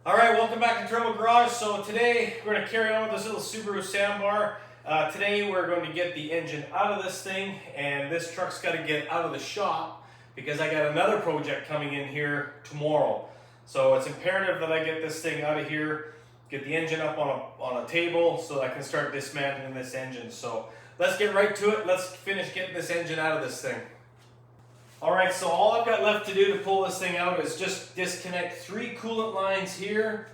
All right, welcome back to Turbo Garage. So today we're going to carry on with this little Subaru Sambar. Today we're going to get the engine out of this thing, and this truck's got to get out of the shop because I got another project coming in here tomorrow. So it's imperative that I get this thing out of here, get the engine up on a table so that I can start dismantling this engine. So let's get right to it. Let's finish getting this engine out of this thing. All right, so all I've got left to do to pull this thing out is just disconnect 3 coolant lines here,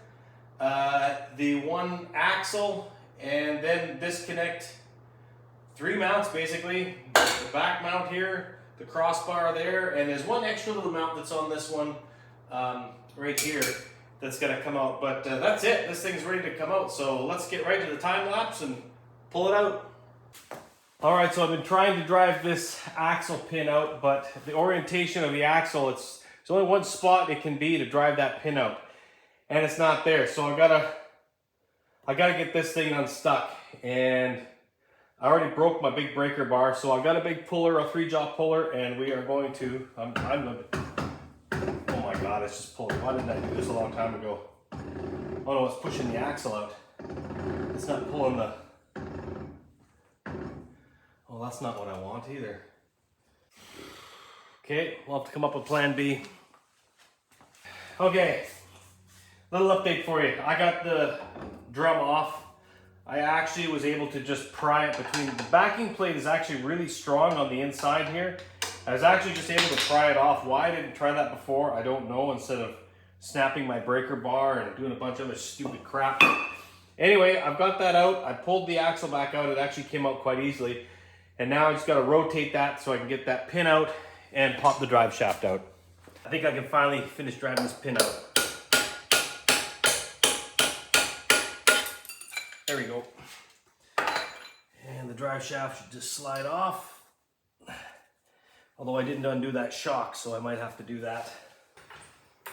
the one axle, and then disconnect 3 mounts basically. The back mount here, the crossbar there, and there's one extra little mount that's on this one right here that's gonna come out. But that's it, this thing's ready to come out. So let's get right to the time lapse and pull it out. All right, so I've been trying to drive this axle pin out, but the orientation of the axle, there's only one spot it can be to drive that pin out, and it's not there. So I gotta get this thing unstuck, and I already broke my big breaker bar, so I've got a big puller, a 3-jaw puller, and we are going to, oh my God, it's just pulling. Why didn't I do this a long time ago? Oh no, it's pushing the axle out. It's not pulling the, well, that's not what I want either. Okay, we'll have to come up with plan B. Okay, little update for you. I got the drum off. I actually was able to just pry it between, the backing plate is actually really strong on the inside here. I was actually just able to pry it off. Why I didn't try that before, I don't know, instead of snapping my breaker bar and doing a bunch of other stupid crap. Anyway, I've got that out. I pulled the axle back out. It actually came out quite easily. And now I just got to rotate that so I can get that pin out and pop the drive shaft out. I think I can finally finish driving this pin out. There we go. And the drive shaft should just slide off. Although I didn't undo that shock, so I might have to do that.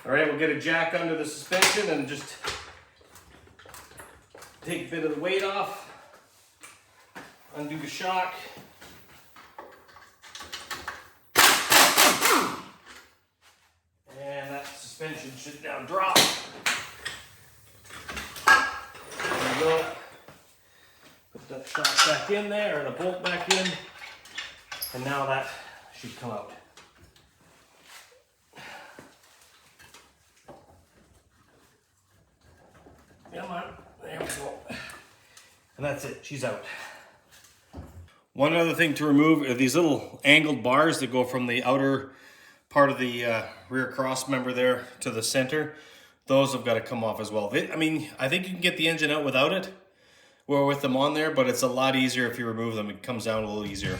All right, we'll get a jack under the suspension and just take a bit of the weight off. Undo the shock. And that suspension should now drop. There we go. Put that shock back in there, or the bolt back in, and now that should come out. Come on, there we go. And that's it, she's out. One other thing to remove are these little angled bars that go from the outer part of the rear cross member there to the center. Those have got to come off as well. I mean, I think you can get the engine out without it, or with them on there, but it's a lot easier if you remove them. It comes down a little easier.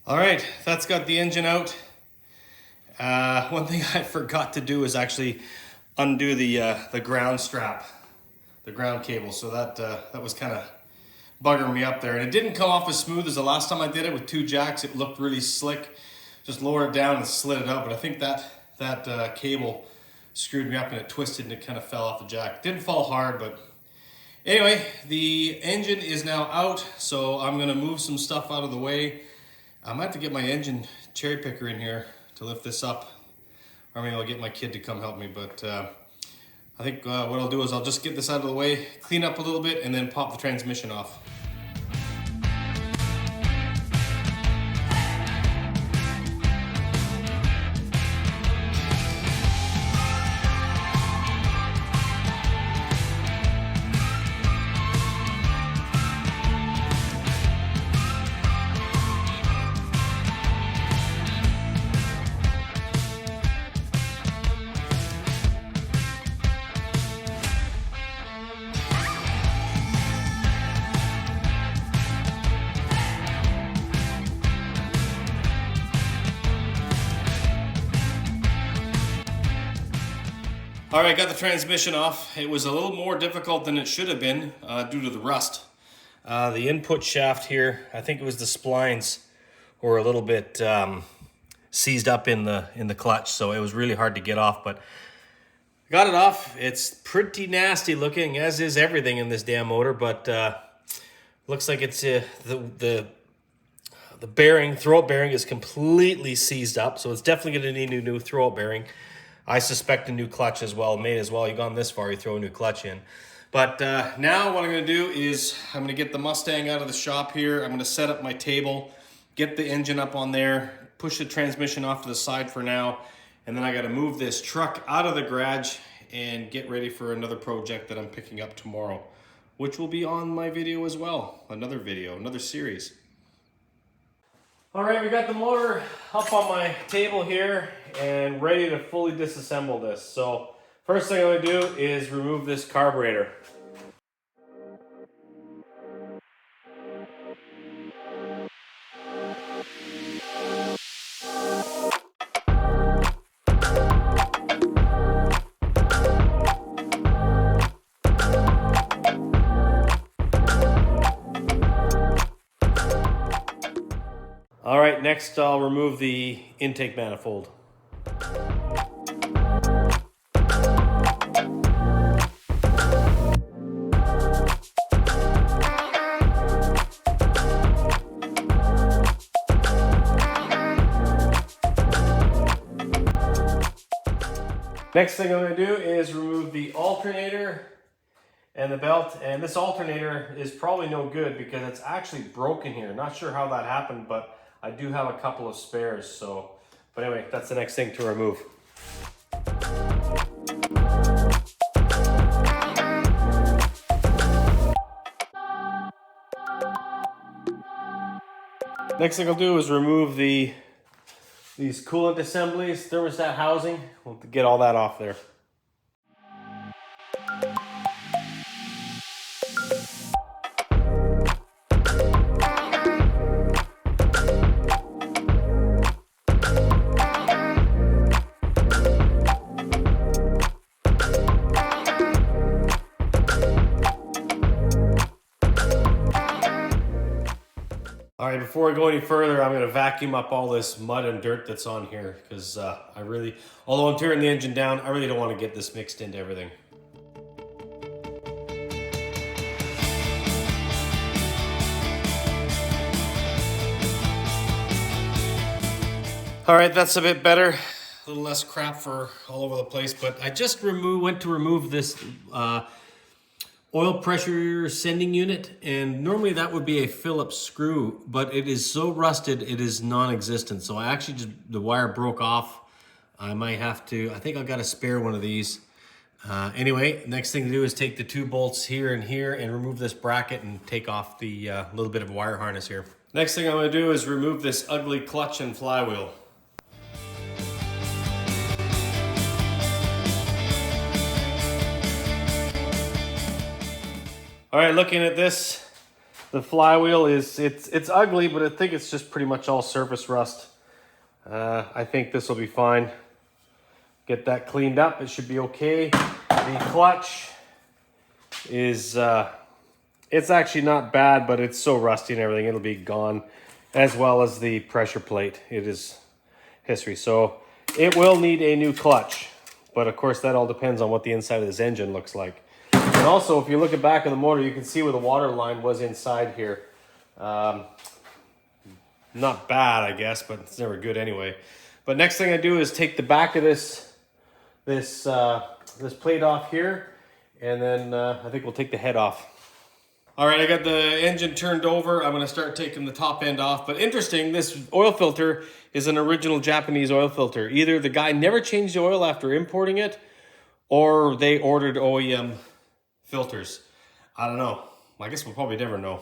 All right, that's got the engine out. One thing I forgot to do is actually undo the ground strap, the ground cable. So that was kind of buggering me up there. And it didn't come off as smooth as the last time I did it with 2 jacks. It looked really slick. Just lower it down and slid it out. But I think that cable screwed me up and it twisted and it kind of fell off the jack. Didn't fall hard, but anyway, the engine is now out. So I'm gonna move some stuff out of the way. I might have to get my engine cherry picker in here to lift this up, or maybe I'll get my kid to come help me, but I think what I'll do is I'll just get this out of the way, clean up a little bit, and then pop the transmission off. All right, got the transmission off. It was a little more difficult than it should have been due to the rust. The input shaft here, I think it was the splines were a little bit seized up in the clutch, so it was really hard to get off, but got it off. It's pretty nasty looking, as is everything in this damn motor, but looks like it's the bearing, throwout bearing is completely seized up, so it's definitely going to need a new throwout bearing. I suspect a new clutch as well. May as well. You've gone this far, you throw a new clutch in. But now what I'm going to do is I'm going to get the Mustang out of the shop here. I'm going to set up my table, get the engine up on there, push the transmission off to the side for now, and then I got to move this truck out of the garage and get ready for another project that I'm picking up tomorrow, which will be on my video as well. Another video, another series. All right, we got the motor up on my table here and ready to fully disassemble this. So first thing I'm going to do is remove this carburetor. All right, next I'll remove the intake manifold. Next thing I'm going to do is remove the alternator and the belt, and this alternator is probably no good because it's actually broken here. Not sure how that happened, but I do have a couple of spares, so, but anyway, that's the next thing to remove. Next thing I'll do is remove these coolant assemblies, thermostat housing. We'll get all that off there. All right, before I go any further, I'm going to vacuum up all this mud and dirt that's on here because although I'm tearing the engine down, I really don't want to get this mixed into everything. All right, that's a bit better. A little less crap for all over the place, but I just went to remove this oil pressure sending unit, and normally that would be a Phillips screw, but it is so rusted it is non-existent. So I actually the wire broke off. I might have to, I think I've got to spare one of these. Anyway, next thing to do is take the two bolts here and remove this bracket and take off the little bit of wire harness here. Next thing I'm going to do is remove this ugly clutch and flywheel. All right, looking at this, the flywheel it's ugly, but I think it's just pretty much all surface rust. I think this will be fine. Get that cleaned up, it should be okay. The clutch is, it's actually not bad, but it's so rusty and everything, it'll be gone, as well as the pressure plate. It is history. So it will need a new clutch, but of course that all depends on what the inside of this engine looks like. And also, if you look at back of the motor, you can see where the water line was inside here. Not bad, I guess, but it's never good anyway. But next thing I do is take the back of this plate off here, and then I think we'll take the head off. All right, I got the engine turned over. I'm gonna start taking the top end off. But interesting, this oil filter is an original Japanese oil filter. Either the guy never changed the oil after importing it, or they ordered OEM filters. I don't know. I guess we'll probably never know.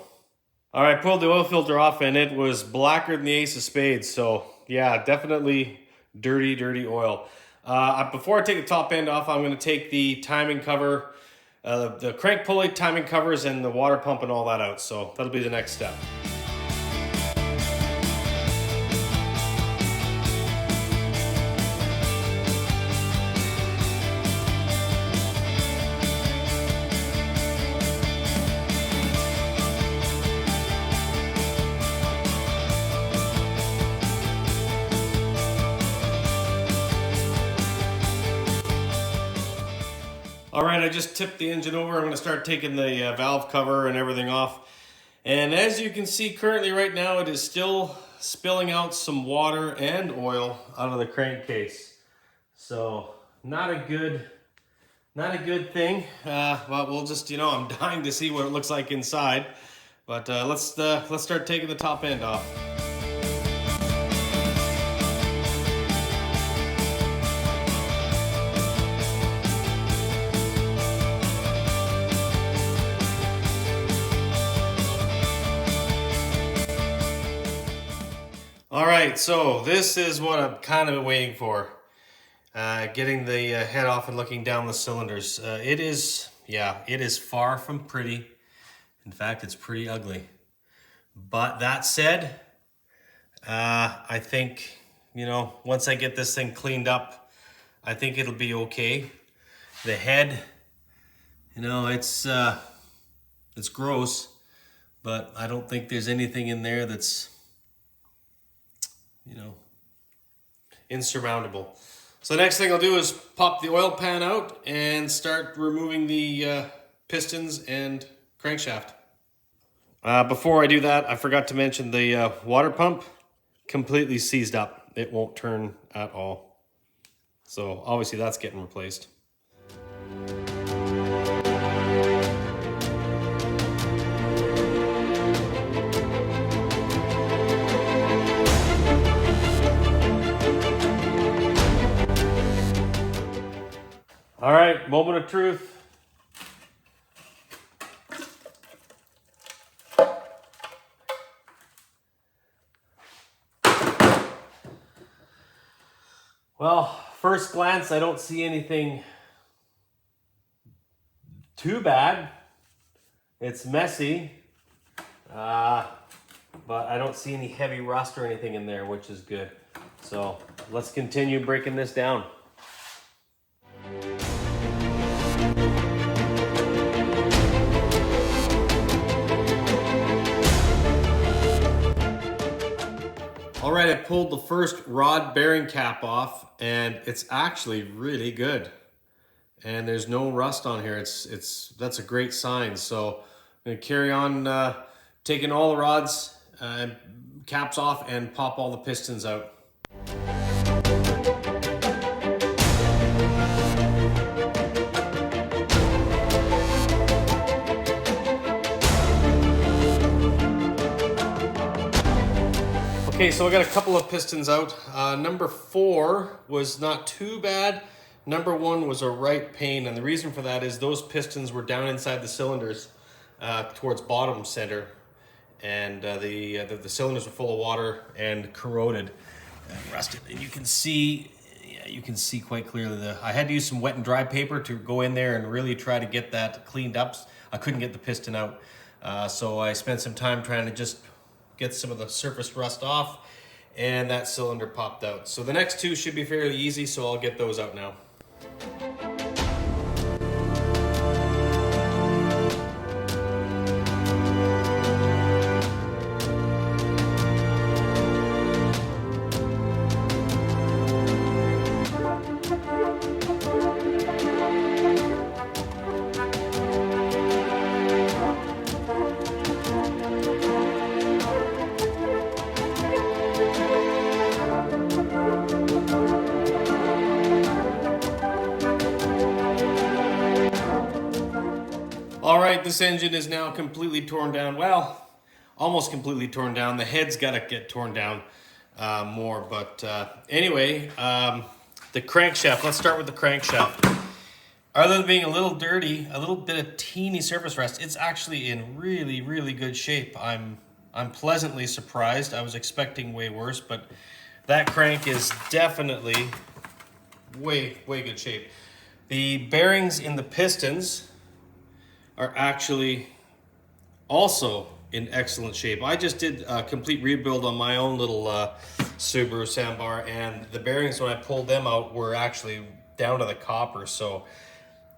All right, pulled the oil filter off and it was blacker than the ace of spades. So yeah, definitely dirty, dirty oil. Before I take the top end off, I'm going to take the timing cover, the crank pulley, timing covers, and the water pump and all that out. So that'll be the next step. All right, I just tipped the engine over. I'm gonna start taking the valve cover and everything off. And as you can see currently right now, it is still spilling out some water and oil out of the crankcase. So not a good thing. But we'll just, I'm dying to see what it looks like inside. But let's start taking the top end off. All right, so this is what I'm kind of waiting for. Getting the head off and looking down the cylinders. It is far from pretty. In fact, it's pretty ugly. But that said, I think, once I get this thing cleaned up, I think it'll be okay. The head, it's gross, but I don't think there's anything in there that's, insurmountable. So the next thing I'll do is pop the oil pan out and start removing the pistons and crankshaft. Before I do that, I forgot to mention the water pump completely seized up. It won't turn at all. So obviously that's getting replaced. All right, moment of truth. Well, first glance, I don't see anything too bad. It's messy, but I don't see any heavy rust or anything in there, which is good. So let's continue breaking this down. All right, I pulled the first rod bearing cap off and it's actually really good. And there's no rust on here. That's a great sign. So I'm gonna carry on taking all the rods, caps off and pop all the pistons out. Okay, so I got a couple of pistons out. Number 4 was not too bad. Number 1 was a right pain, and the reason for that is those pistons were down inside the cylinders towards bottom center, and the cylinders were full of water and corroded and rusted. And you can see quite clearly. I had to use some wet and dry paper to go in there and really try to get that cleaned up. I couldn't get the piston out, so I spent some time trying to just get some of the surface rust off, and that cylinder popped out. So the next 2 should be fairly easy, so I'll get those out now. All right, this engine is now completely torn down. Well, almost completely torn down. The head's got to get torn down more. But anyway, the crankshaft. Let's start with the crankshaft. Other than being a little dirty, a little bit of teeny surface rust, it's actually in really, really good shape. I'm pleasantly surprised. I was expecting way worse, but that crank is definitely way good shape. The bearings in the pistons are actually also in excellent shape. I just did a complete rebuild on my own little Subaru Sambar, and the bearings when I pulled them out were actually down to the copper. So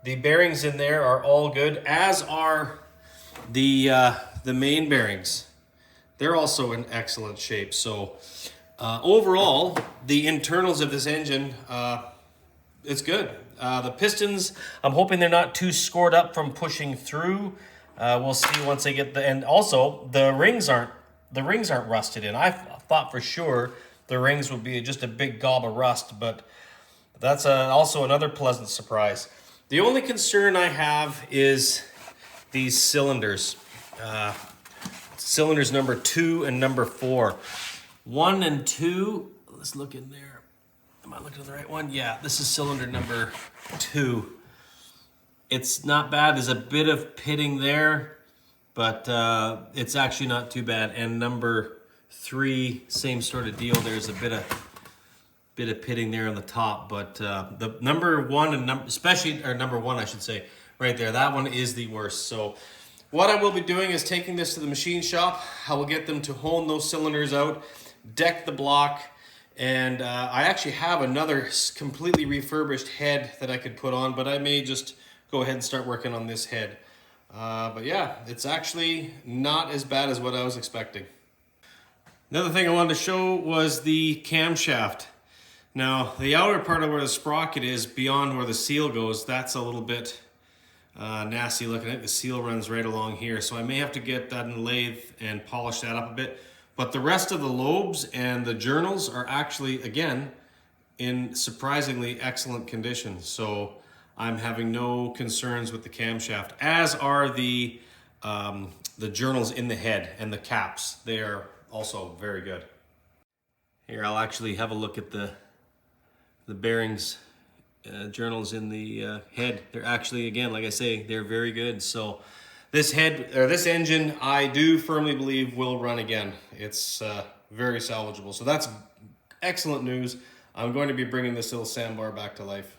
the bearings in there are all good, as are the main bearings. They're also in excellent shape. So overall, the internals of this engine it's good. The pistons, I'm hoping they're not too scored up from pushing through. We'll see once they get and also the rings aren't rusted in. I thought for sure the rings would be just a big gob of rust, but that's also another pleasant surprise. The only concern I have is these cylinders. Cylinders number 2 and number 4. 1 and 2, let's look in there. Am I looking at the right one? Yeah, this is cylinder number 2. It's not bad. There's a bit of pitting there, but it's actually not too bad. And number 3, same sort of deal. There's a bit of pitting there on the top, but the number 1 and number 1, I should say, right there. That one is the worst. So what I will be doing is taking this to the machine shop. I will get them to hone those cylinders out, deck the block. And I actually have another completely refurbished head that I could put on, but I may just go ahead and start working on this head. But yeah, it's actually not as bad as what I was expecting. Another thing I wanted to show was the camshaft. Now, the outer part of where the sprocket is, beyond where the seal goes, that's a little bit nasty looking. I think the seal runs right along here, so I may have to get that in the lathe and polish that up a bit. But the rest of the lobes and the journals are actually, again, in surprisingly excellent condition. So I'm having no concerns with the camshaft, as are the journals in the head and the caps. They are also very good. Here, I'll actually have a look at the bearings journals in the head. They're actually, again, like I say, they're very good. So this engine, I do firmly believe will run again. It's very salvageable. So that's excellent news. I'm going to be bringing this little sandbar back to life.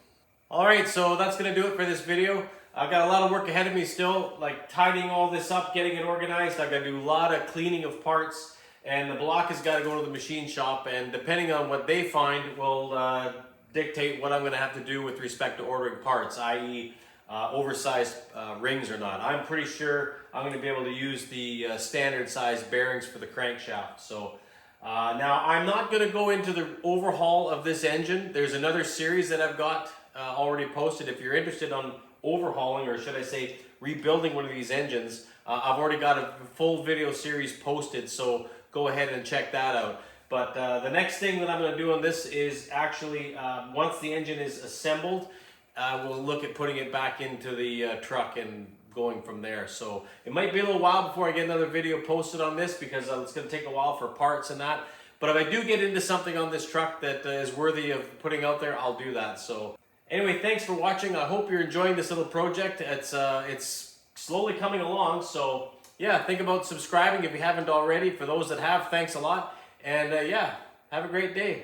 All right, so that's going to do it for this video. I've got a lot of work ahead of me still, like tidying all this up, getting it organized. I've got to do a lot of cleaning of parts, and the block has got to go to the machine shop, and depending on what they find will dictate what I'm going to have to do with respect to ordering parts, i.e. Oversized rings or not. I'm pretty sure I'm going to be able to use the standard size bearings for the crankshaft. So now I'm not going to go into the overhaul of this engine. There's another series that I've got already posted. If you're interested on overhauling, or should I say rebuilding one of these engines, I've already got a full video series posted, so go ahead and check that out. But the next thing that I'm going to do on this is actually, once the engine is assembled, we'll look at putting it back into the truck and going from there. So it might be a little while before I get another video posted on this, because it's going to take a while for parts and that. But if I do get into something on this truck that is worthy of putting out there, I'll do that. So anyway, thanks for watching. I hope you're enjoying this little project. It's slowly coming along. So yeah, think about subscribing if you haven't already. For those that have, thanks a lot. And yeah, have a great day.